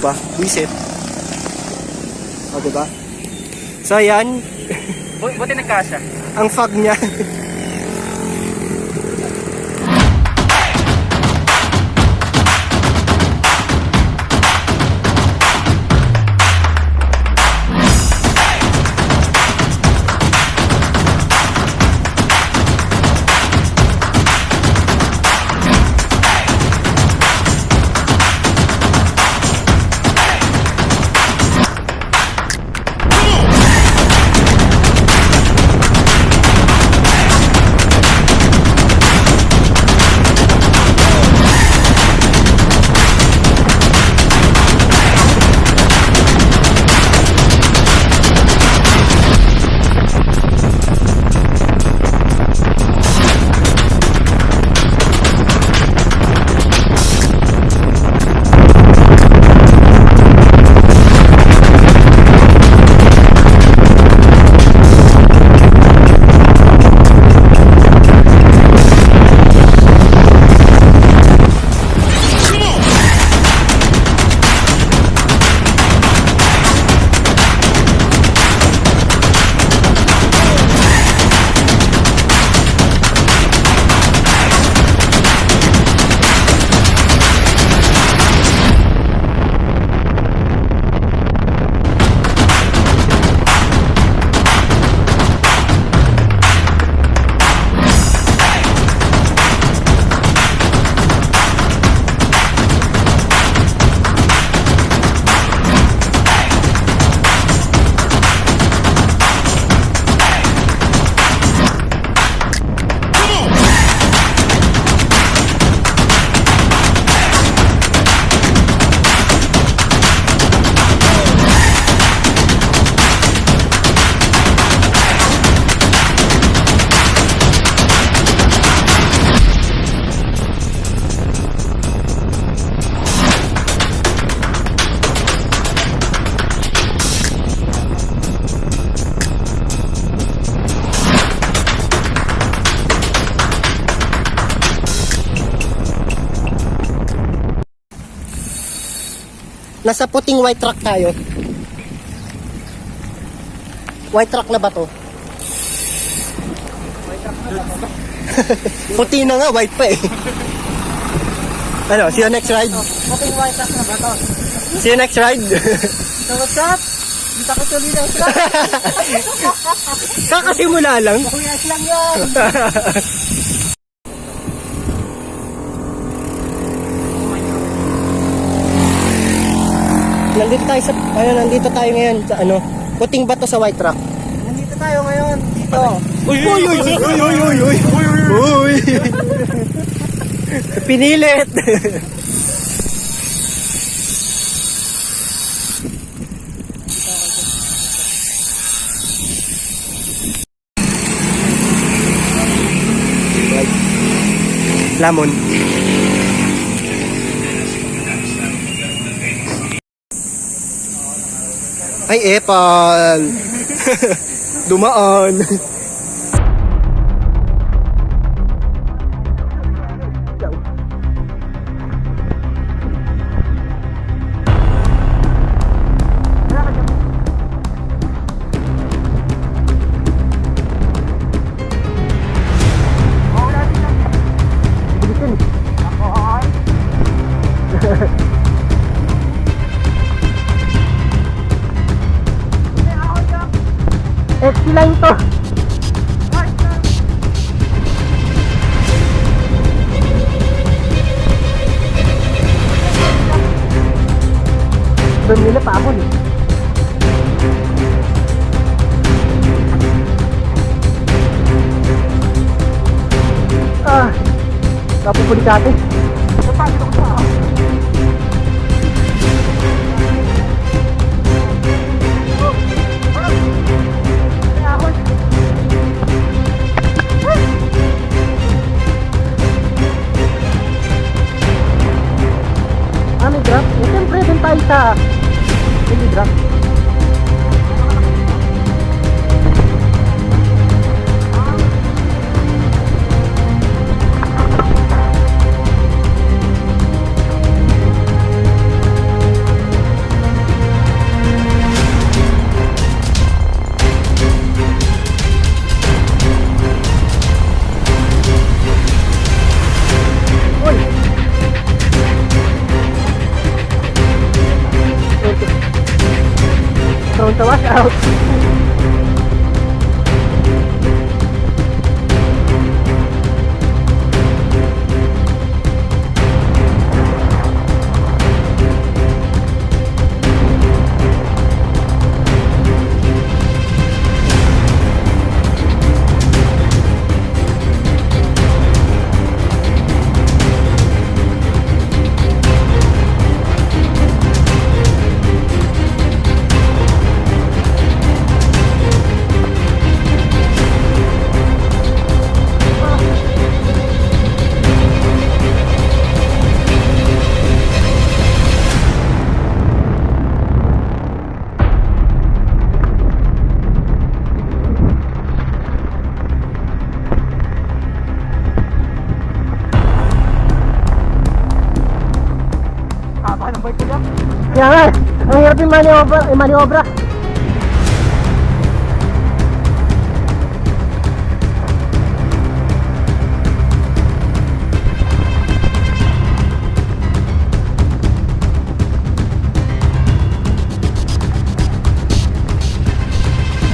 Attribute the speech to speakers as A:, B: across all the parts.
A: ba? Visit. O, diba? So, ayan.
B: Buti nagkasya.
A: Ang fog niya. Nasa puting white truck tayo. White truck na ba to?
B: White truck na ba to?
A: Puti na nga, white pa eh. Ano, see you next ride?
B: Puting white truck na ba to?
A: See you next ride?
B: So what's up? Dito ko tuloy na truck.
A: Kakasimula lang.
B: Kuyas lang yan.
A: Nandito tayo ngayon sa ano, puting bato sa white truck.
B: Nandito tayo ngayon, dito.
A: Uy, uy, uy, uy, uy, uy, uy, uy. Pinilit. Lamon. Ay, epal. Dumaan. Line to. Doon nila pa ako eh. Kapupulikate. May drop? Eh, siyempre, dun tayo sa hindi drop. sa washout. Kaya nga, ang hirap yung maniobra.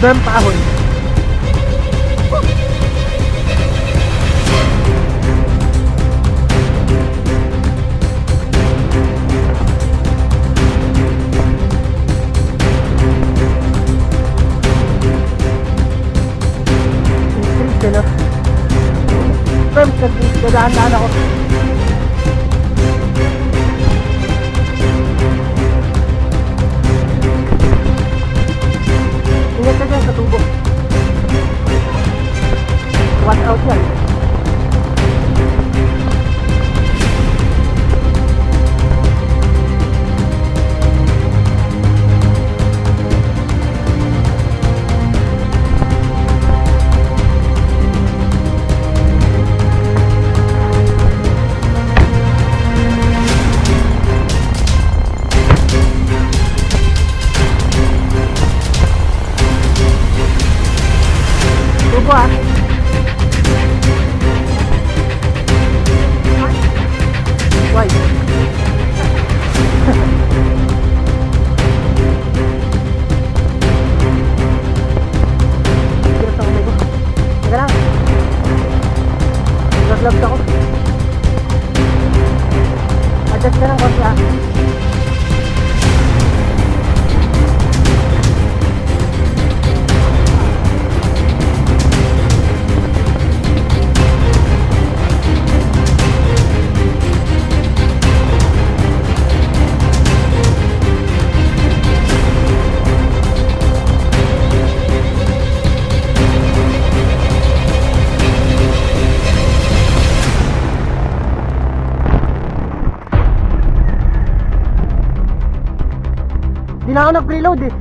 A: Berm pahon. Dadaan-daan ako. Ingat ka dyan sa tubo. Watch out yan. Tubo ah. Why? Hirap ako may ko. Teka lang. Gloves ako. Adjust ka lang konti ah. Hindi na ako nag-preload eh.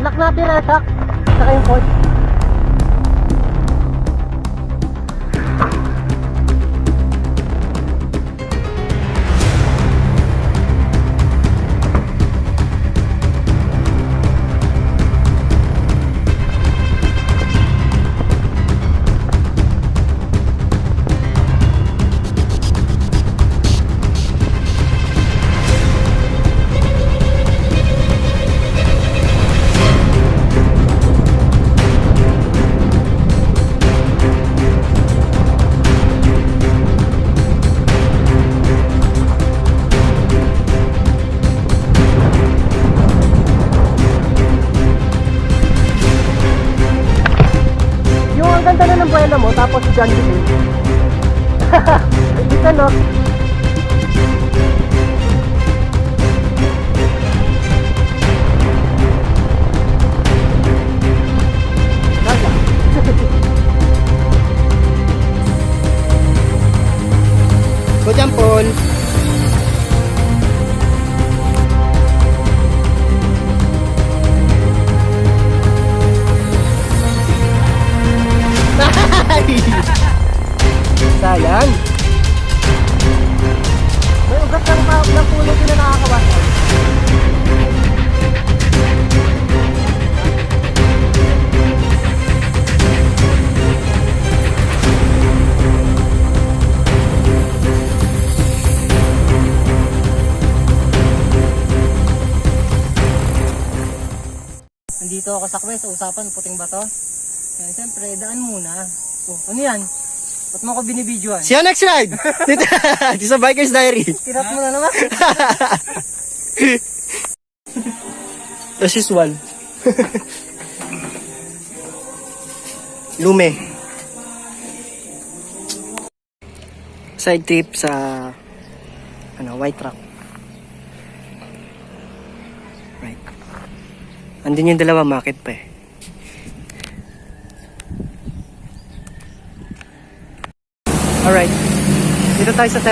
A: Lock natin na shock. Saka yung cord. Buwelo mo, tapos dyan din. Dito no?
B: Kujampol. Sayang.
A: May ugat ng puno din na nakakawan. ako sa quest, usapan, puting bato. Kaya siyempre, daan muna. Oh, ano yan? Ba't mo ako binibidyoan?
B: See you next ride! Dito sa Biker's Diary.
A: Kirap mo na naman.
B: This is one. Lume. Side trip sa white rock. Right. Andun yung dalawa, market pa eh. Alright. Dito tayo sa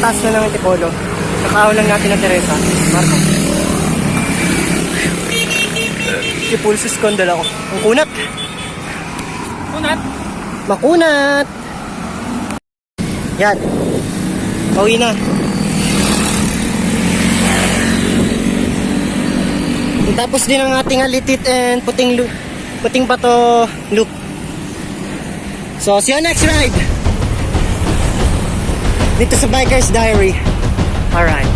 B: taas na ng Antipolo. Kakaaw lang natin ng Teresa. Marco. Si pulsus ko ang dala ko. Ang kunat.
A: Kunat?
B: Makunat! Yan. Pauwi na. Tapos din ang ating Alitit and puting bato loop. So, see you next ride! Dito sa Biker's Diary. Alright.